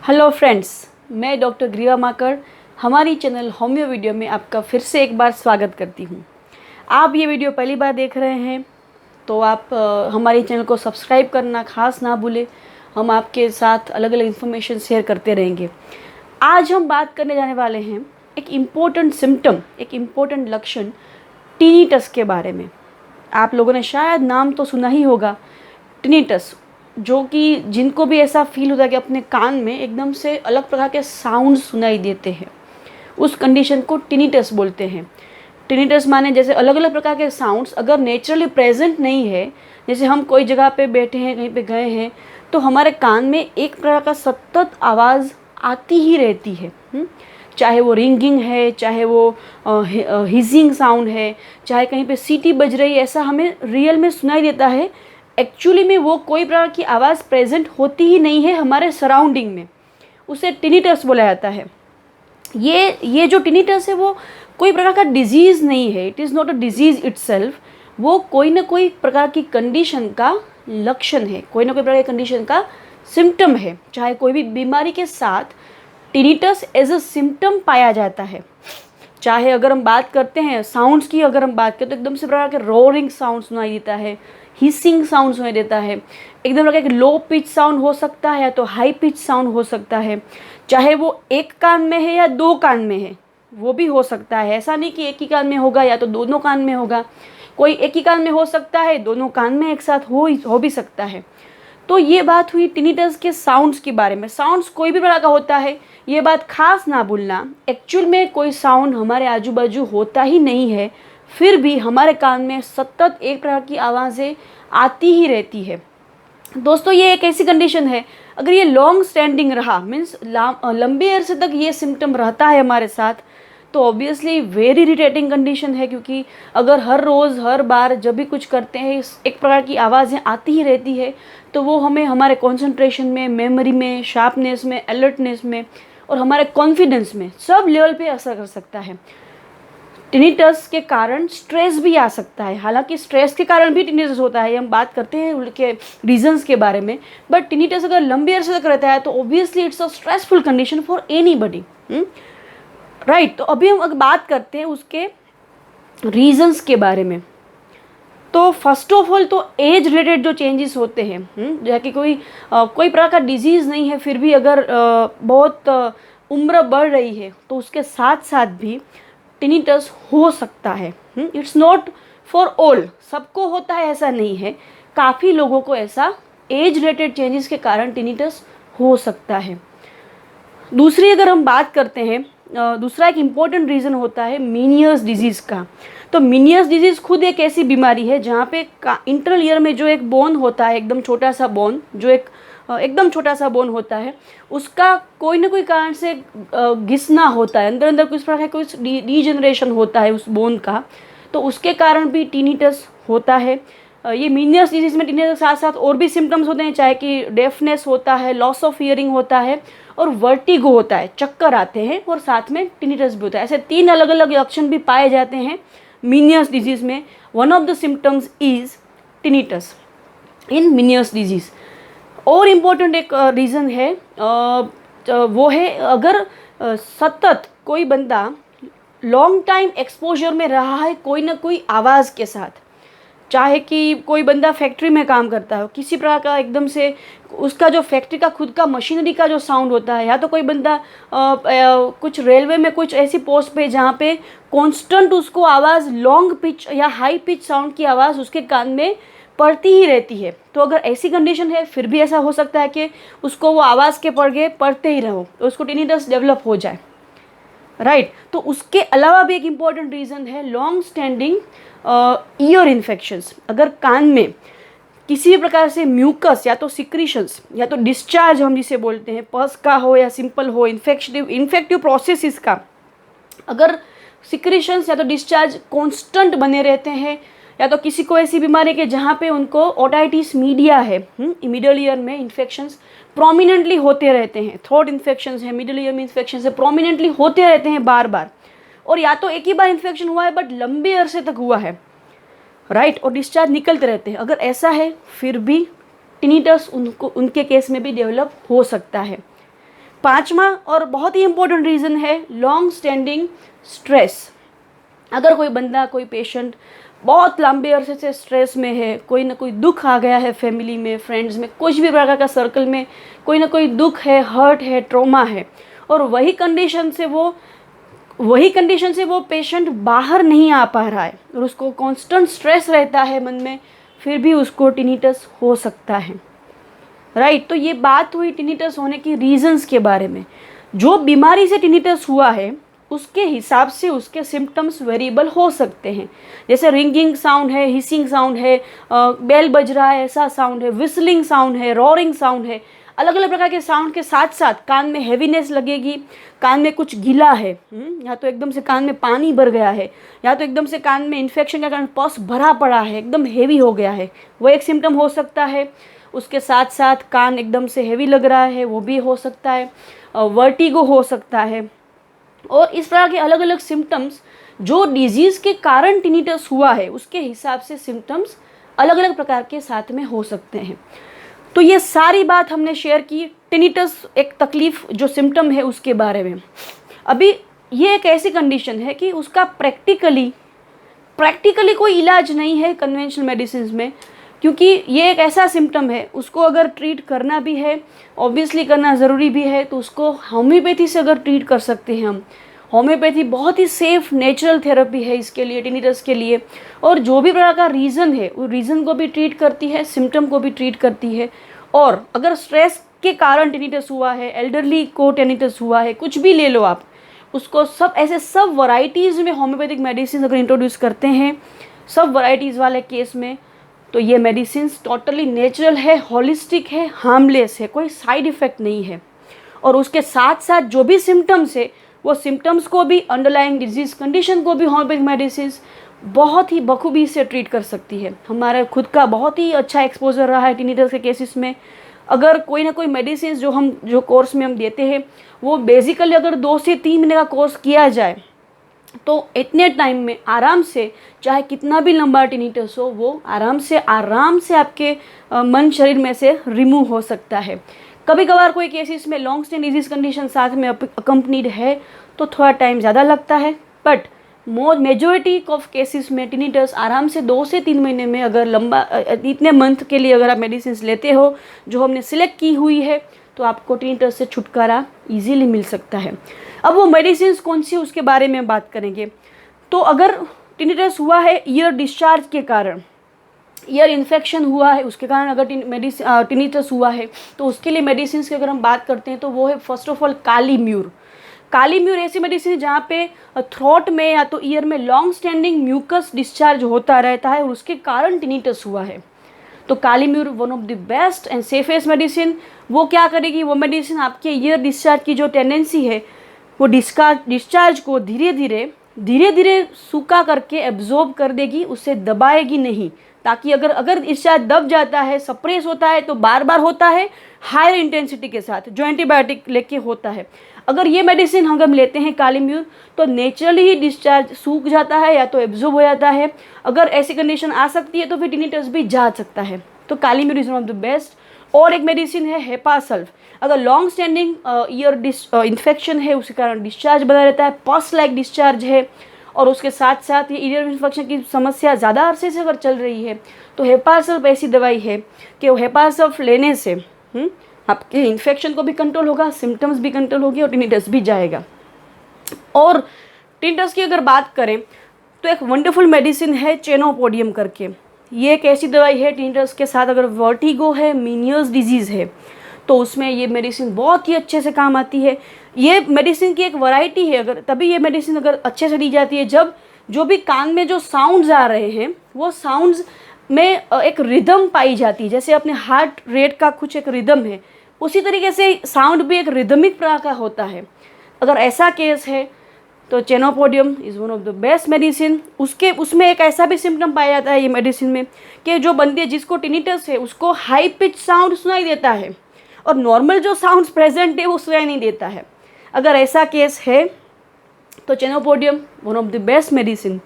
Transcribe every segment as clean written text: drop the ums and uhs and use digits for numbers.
Hello friends, मैं doctor ग्रीवा माकर हमारी चैनल होम्यो वीडियो में आपका फिर से एक बार स्वागत करती हूँ। आप ये वीडियो पहली बार देख रहे हैं तो आप हमारी चैनल को सब्सक्राइब करना खास ना भूलें। हम आपके साथ अलग अलग इन्फॉर्मेशन शेयर करते रहेंगे। आज हम बात करने जाने वाले हैं एक इम्पोर्टेंट सिम्टम, एक इम्पोर्टेंट लक्षण टिनिटस के बारे में। आप लोगों ने शायद नाम तो सुना ही होगा, टिनिटस, जो कि जिनको भी ऐसा फील होता है कि अपने कान में एकदम से अलग प्रकार के साउंड सुनाई देते हैं, उस कंडीशन को टिनिटस बोलते हैं। टिनिटस माने जैसे अलग अलग प्रकार के साउंड्स अगर नेचुरली प्रेजेंट नहीं है, जैसे हम कोई जगह पे बैठे हैं, कहीं पे गए हैं, तो हमारे कान में एक प्रकार का सतत आवाज़ आती ही रहती है। चाहे वो रिंगिंग है, चाहे वो हिजिंग साउंड है, चाहे कहीं पे सीटी बज रही है, ऐसा हमें रियल में सुनाई देता है। एक्चुअली में वो कोई प्रकार की आवाज़ प्रेजेंट होती ही नहीं है हमारे सराउंडिंग में, उसे टिनिटस बोला जाता है। ये जो टिनिटस है वो कोई प्रकार का डिजीज़ नहीं है, it is not a disease itself. वो कोई ना कोई प्रकार की कंडीशन का लक्षण है, कोई ना कोई प्रकार की कंडीशन का सिम्टम है। चाहे कोई भी बीमारी के साथ टिनिटस एज अ सिम्टम पाया जाता है। चाहे अगर हम बात करते हैं साउंड्स की, अगर हम बात करें तो एकदम से प्रकार के रोरिंग साउंड सुनाई देता है, हिसिंग साउंड सुनाई देता है, एकदम लगा कि लो पिच साउंड हो सकता है या तो हाई पिच साउंड हो सकता है। चाहे वो एक कान में है या दो कान में है, वो भी हो सकता है। ऐसा नहीं कि एक ही कान में होगा या तो दोनों कान में होगा, कोई एक ही कान में हो सकता है, दोनों कान में एक साथ हो भी सकता है। तो ये बात हुई टिनिटस के साउंड्स के बारे में। साउंड्स कोई भी प्रकार का होता है, ये बात खास ना भूलना। एक्चुअल में कोई साउंड हमारे आजू बाजू होता ही नहीं है, फिर भी हमारे कान में सतत एक प्रकार की आवाज़ें आती ही रहती है। दोस्तों, ये एक ऐसी कंडीशन है, अगर ये लॉन्ग स्टैंडिंग रहा, मीन्स लंबे अरसे तक ये सिम्टम रहता है हमारे साथ, तो ऑब्वियसली वेरी इरिटेटिंग कंडीशन है। क्योंकि अगर हर रोज़ हर बार जब भी कुछ करते हैं एक प्रकार की आवाज़ें आती ही रहती है, तो वो हमें हमारे कंसंट्रेशन में, मेमोरी में, शार्पनेस में, अलर्टनेस में और हमारे कॉन्फिडेंस में सब लेवल पे असर कर सकता है। टिनिटस के कारण स्ट्रेस भी आ सकता है। हालांकि स्ट्रेस के कारण भी टिनिटस होता है, हम बात करते हैं उनके रीजंस के बारे में, बट टिनिटस अगर लंबे अरसे तक रहता है तो obviously it's a stressful condition for anybody, right. तो अभी हम अगर बात करते हैं उसके रीजंस के बारे में, तो फर्स्ट ऑफ ऑल तो एज रिलेटेड जो चेंजेस होते हैं, जैसे कि कोई प्रकार का डिजीज़ नहीं है, फिर भी अगर बहुत उम्र बढ़ रही है तो उसके साथ साथ भी टिनिटस हो सकता है। इट्स नॉट फॉर ऑल, सबको होता है ऐसा नहीं है, काफ़ी लोगों को ऐसा एज रिलेटेड चेंजेस के कारण टिनिटस हो सकता है। दूसरी अगर हम बात करते हैं, दूसरा एक इम्पॉर्टेंट रीज़न होता है मीनियर्स डिजीज़ का। तो मीनियर्स डिजीज़ खुद एक ऐसी बीमारी है जहाँ पे इंटरनल ईयर में जो एक बोन होता है, एकदम छोटा सा बोन, जो एकदम छोटा सा बोन होता है, उसका कोई ना कोई कारण से घिसना होता है, अंदर अंदर कुछ प्रकार कुछ डीजनरेशन होता है उस बोन का, तो उसके कारण भी टिनिटस होता है। ये मीनियर्स डिजीज़ में टिनिटस के साथ साथ और भी सिम्टम्स होते हैं, चाहे कि डेफनेस होता है, लॉस ऑफ हियरिंग होता है और वर्टिगो होता है, चक्कर आते हैं, और साथ में टिनिटस भी होता है। ऐसे तीन अलग अलग लक्षण भी पाए जाते हैं मीनियर्स डिजीज़ में। One of the symptoms is tinnitus in Meniere's disease. और इम्पोर्टेंट एक रीज़न है, वो है अगर सतत कोई बंदा लॉन्ग टाइम एक्सपोजर में रहा है कोई ना कोई आवाज़ के साथ, चाहे कि कोई बंदा फैक्ट्री में काम करता है, किसी प्रकार का एकदम से उसका जो फैक्ट्री का खुद का मशीनरी का जो साउंड होता है, या तो कोई बंदा कुछ रेलवे में कुछ ऐसी पोस्ट पे जहाँ पे कांस्टेंट उसको आवाज़ लॉन्ग पिच या हाई पिच साउंड की आवाज़ उसके कान में पड़ती ही रहती है, तो अगर ऐसी कंडीशन है फिर भी ऐसा हो सकता है कि उसको वो आवाज़ के पढ़ते ही रहो तो उसको टिनिटस डेवलप हो जाए, राइट। तो उसके अलावा भी एक इम्पॉर्टेंट रीज़न है लॉन्ग स्टैंडिंग ईयर इन्फेक्शंस। अगर कान में किसी भी प्रकार से म्यूकस या तो सिक्रीशंस या तो डिस्चार्ज हम जिसे बोलते हैं, पस का हो या सिंपल हो, इन्फेक्टिव प्रोसेस का, अगर सिक्रीशंस या तो डिस्चार्ज कांस्टेंट बने रहते हैं, या तो किसी को ऐसी बीमारी के जहाँ पे उनको ओटाइटिस मीडिया है, मिडल ईयर में इन्फेक्शंस प्रोमिनेंटली होते रहते हैं, थ्रोट इन्फेक्शंस है, मिडल ईयर में इन्फेक्शंस है, प्रोमिनेंटली होते रहते हैं बार बार, और या तो एक ही बार इन्फेक्शन हुआ है बट लंबे अरसे तक हुआ है, राइट, और डिस्चार्ज निकलते रहते हैं, अगर ऐसा है फिर भी टिनिटस उनके केस में भी डेवलप हो सकता है। पांचवा और बहुत ही इम्पोर्टेंट रीज़न है लॉन्ग स्टैंडिंग स्ट्रेस। अगर कोई बंदा, कोई पेशेंट बहुत लंबे अरसे से स्ट्रेस में है, कोई ना कोई दुख आ गया है, फैमिली में, फ्रेंड्स में, कुछ भी प्रकार का सर्कल में कोई ना कोई दुख है, हर्ट है, ट्रॉमा है, और वही कंडीशन से वो पेशेंट बाहर नहीं आ पा रहा है और उसको कांस्टेंट स्ट्रेस रहता है मन में, फिर भी उसको टिनिटस हो सकता है। राइट, तो ये बात हुई टिनिटस होने की रीजंस के बारे में। जो बीमारी से टिनिटस हुआ है उसके हिसाब से उसके सिम्टम्स वेरिएबल हो सकते हैं। जैसे रिंगिंग साउंड है, हिसिंग साउंड है, बेल बज रहा है ऐसा साउंड है, विस्लिंग साउंड है, रोरिंग साउंड है। अलग अलग प्रकार के साउंड के साथ साथ कान में हैवीनेस लगेगी, कान में कुछ गीला है, या तो एकदम से कान में पानी भर गया है, या तो एकदम से कान में इन्फेक्शन के कारण पस भरा पड़ा है, एकदम हेवी हो गया है, वो एक सिम्टम हो सकता है। उसके साथ साथ कान एकदम से हेवी लग रहा है, वो भी हो सकता है। वर्टिगो हो सकता है। और इस तरह के अलग अलग सिम्टम्स जो डिजीज़ के कारण टिनिटस हुआ है उसके हिसाब से सिम्टम्स अलग अलग प्रकार के साथ में हो सकते हैं। तो ये सारी बात हमने शेयर की टिनिटस एक तकलीफ़ जो सिम्टम है उसके बारे में। अभी ये एक ऐसी कंडीशन है कि उसका प्रैक्टिकली कोई इलाज नहीं है कन्वेंशनल मेडिसिन में, क्योंकि ये एक ऐसा सिम्टम है, उसको अगर ट्रीट करना भी है, ऑब्वियसली करना ज़रूरी भी है, तो उसको होम्योपैथी से अगर ट्रीट कर सकते हैं हम। होम्योपैथी बहुत ही सेफ नेचुरल थेरेपी है इसके लिए, टिनिटस के लिए। और जो भी प्रकार का रीज़न है वो रीज़न को भी ट्रीट करती है, सिम्टम को भी ट्रीट करती है। और अगर स्ट्रेस के कारण टिनिटस हुआ है, एल्डरली को टिनिटस हुआ है, कुछ भी ले लो आप, उसको सब वैरायटीज़ में होम्योपैथिक मेडिसिन अगर इंट्रोड्यूस करते हैं, सब वैरायटीज़ वाले केस में, तो ये मेडिसिन टोटली नेचुरल है, होलिस्टिक है, हार्मलेस है, कोई साइड इफ़ेक्ट नहीं है। और उसके साथ साथ जो भी सिम्टम्स है वो सिम्टम्स को भी, अंडरलाइंग डिजीज़ कंडीशन को भी होम्योपैथिक मेडिसिन बहुत ही बखूबी से ट्रीट कर सकती है। हमारा खुद का बहुत ही अच्छा एक्सपोजर रहा है टिनिटस के केसेस में। अगर कोई ना कोई मेडिसिन जो कोर्स में हम देते हैं वो बेसिकली अगर 2 से 3 महीने का कोर्स किया जाए तो इतने टाइम में आराम से, चाहे कितना भी लंबा टिनिटस हो, वो आराम से आपके मन शरीर में से रिमूव हो सकता है। कभी कभार कोई केसेस में लॉन्ग स्टैंड डिजीज कंडीशन साथ में अकम्पनीड है तो थोड़ा टाइम ज़्यादा लगता है, बट मेजॉरिटी ऑफ केसेस में टिनिटस आराम से 2 से 3 महीने में, अगर लंबा इतने मंथ के लिए अगर आप मेडिसिन लेते हो जो हमने सिलेक्ट की हुई है, तो आपको टिनिटस से छुटकारा इजीली मिल सकता है। अब वो मेडिसिन कौन सी उसके बारे में बात करेंगे। तो अगर टिनिटस हुआ है ईयर डिस्चार्ज के कारण, ईयर इन्फेक्शन हुआ है उसके कारण अगर टिनिटस हुआ है, तो उसके लिए मेडिसिन की अगर हम बात करते हैं तो वो है फर्स्ट ऑफ ऑल कालीम्यूर। कालीम्यूर ऐसी मेडिसिन जहाँ पे थ्रोट में या तो ईयर में लॉन्ग स्टैंडिंग म्यूकस डिस्चार्ज होता रहता है और उसके कारण टिनिटस हुआ है। तो Kali mur one of the best and safest medicine. वो क्या करेगी, वो मेडिसिन आपके ईयर डिस्चार्ज की जो टेंडेंसी है वो डिस्चार्ज को धीरे धीरे सूखा करके एब्जॉर्ब कर देगी, उसे दबाएगी नहीं, ताकि अगर डिस्चार्ज दब जाता है, सप्रेस होता है, तो बार बार होता है हायर इंटेंसिटी के साथ जो एंटीबायोटिक लेके होता है। अगर ये मेडिसिन हम लेते हैं कालीम्यूर तो नेचुरली ही डिस्चार्ज सूख जाता है या तो एब्जॉर्ब हो जाता है। अगर ऐसी कंडीशन आ सकती है तो फिर टिनिटस भी जा सकता है। तो Kali mur is one of the best. और एक मेडिसिन है हेपासल्फ। अगर लॉन्ग स्टैंडिंग ईयर इन्फेक्शन है, उसके कारण डिस्चार्ज बना रहता है, पस लाइक डिस्चार्ज है, और उसके साथ साथ ये ईयर इन्फेक्शन की समस्या ज़्यादा अरसे से अगर चल रही है, तो हेपासल्फ ऐसी दवाई है कि वो हेपासल्फ लेने से आपके इन्फेक्शन को भी कंट्रोल होगा, सिम्टम्स भी कंट्रोल होगी और टिनिटस भी जाएगा। और टिनिटस की अगर बात करें तो एक वंडरफुल मेडिसिन है चेनोपोडियम करके। ये एक ऐसी दवाई है टिनिटस के साथ अगर वर्टिगो है, मीनियर्स डिजीज़ है, तो उसमें ये मेडिसिन बहुत ही अच्छे से काम आती है। ये मेडिसिन की एक वैरायटी है, अगर तभी ये मेडिसिन अगर अच्छे से दी जाती है जब जो भी कान में जो साउंड्स आ रहे हैं वो साउंड्स में एक रिदम पाई जाती है। जैसे अपने हार्ट रेट का कुछ एक रिदम है, उसी तरीके से साउंड भी एक रिदमिक प्रकार का होता है। अगर ऐसा केस है तो chenopodium is one of the best medicine. उसमें एक ऐसा भी सिम्टम पाया जाता है ये मेडिसिन में कि जो बंदे जिसको टिनिटस है उसको हाई पिच साउंड सुनाई देता है और नॉर्मल जो साउंड्स प्रेजेंट है वो सुनाई नहीं देता है। अगर ऐसा केस है तो chenopodium one of the best medicine.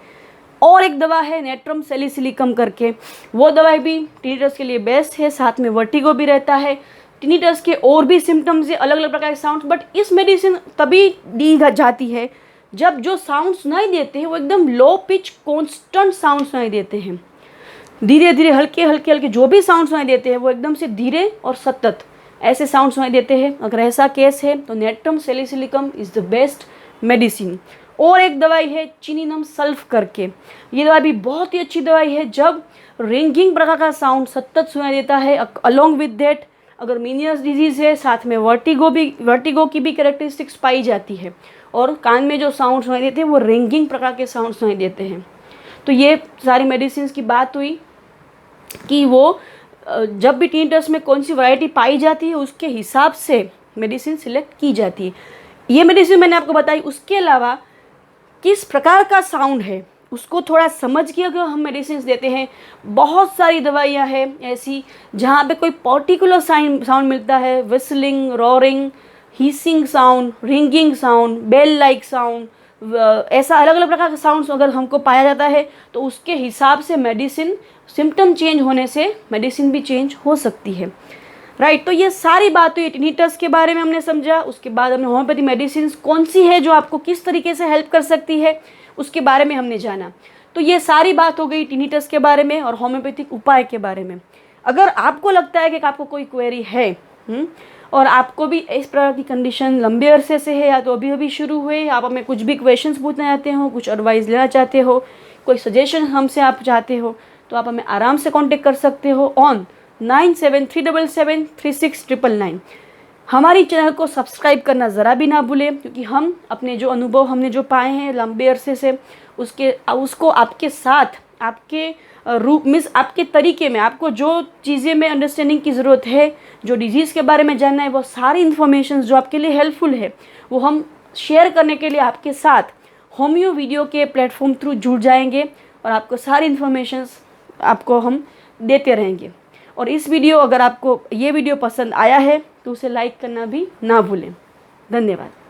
और एक दवा है नेट्रम सैलिसिलिकम करके, वो दवाई भी टिनिटस के लिए बेस्ट है, साथ में वर्टिगो भी रहता है। टिनिटस के और भी सिम्टम्स है, अलग अलग प्रकार के साउंड्स, बट इस मेडिसिन तभी दी जाती है जब जो साउंड सुनाई देते हैं वो एकदम लो पिच कांस्टेंट साउंड सुनाई देते हैं। धीरे धीरे हल्के हल्के हल्के जो भी साउंड सुनाई देते हैं वो एकदम से धीरे और सतत ऐसे साउंड सुनाई देते हैं। अगर ऐसा केस है तो Natrum salicylicum is the best medicine. और एक दवाई है चिनिनम सल्फ करके, ये दवाई भी बहुत ही अच्छी दवाई है। जब रिंगिंग प्रकार का साउंड सतत सुनाई देता है, अलोंग विद दैट अगर मीनियस डिजीज़ है, साथ में वर्टिगो की भी कैरेक्टरिस्टिक्स पाई जाती है, और कान में जो साउंड सुनाई देते हैं वो रिंगिंग प्रकार के साउंड सुनाई देते हैं। तो ये सारी मेडिसिन की बात हुई कि वो जब भी टिनिटस में कौन सी वैरायटी पाई जाती है उसके हिसाब से मेडिसिन सिलेक्ट की जाती है। ये मेडिसिन मैंने आपको बताई। उसके अलावा किस प्रकार का साउंड है उसको थोड़ा समझ के अगर हम मेडिसिन देते हैं, बहुत सारी दवाइयाँ हैं ऐसी जहाँ पे कोई पर्टिकुलर साउंड मिलता है, whistling, roaring, hissing sound, ringing sound, bell like sound, ऐसा अलग अलग प्रकार का साउंड्स अगर हमको पाया जाता है तो उसके हिसाब से मेडिसिन, सिम्टम चेंज होने से मेडिसिन भी चेंज हो सकती है। राइट, तो ये सारी बात हुई टिनिटस के बारे में हमने समझा। उसके बाद हमने होम्योपैथी मेडिसिन कौन सी है जो आपको किस तरीके से हेल्प कर सकती है उसके बारे में हमने जाना। तो ये सारी बात हो गई टिनिटस के बारे में और होम्योपैथिक उपाय के बारे में। अगर आपको लगता है कि आपको कोई क्वेरी है और आपको भी इस प्रकार की कंडीशन लंबे अरसे से है या तो अभी अभी शुरू हुए, आप हमें कुछ भी क्वेश्चंस पूछना चाहते हो, कुछ एडवाइस लेना चाहते हो, कोई सजेशन हमसे आप चाहते हो, तो आप हमें आराम से कांटेक्ट कर सकते हो ऑन 9737736999। हमारी चैनल को सब्सक्राइब करना ज़रा भी ना भूलें, क्योंकि हम अपने जो अनुभव हमने जो पाए हैं लंबे अरसे से उसको आपके साथ, आपके रूप में, आपके तरीके में, आपको जो चीज़ें में अंडरस्टैंडिंग की ज़रूरत है, जो डिजीज़ के बारे में जानना है, वो सारी इन्फॉर्मेशन जो आपके लिए हेल्पफुल है वो हम शेयर करने के लिए आपके साथ होम्यो वीडियो के प्लेटफॉर्म थ्रू जुड़ जाएंगे और आपको सारी इन्फॉर्मेशन आपको हम देते रहेंगे। और इस वीडियो, अगर आपको ये वीडियो पसंद आया है तो उसे लाइक करना भी ना भूलें। धन्यवाद।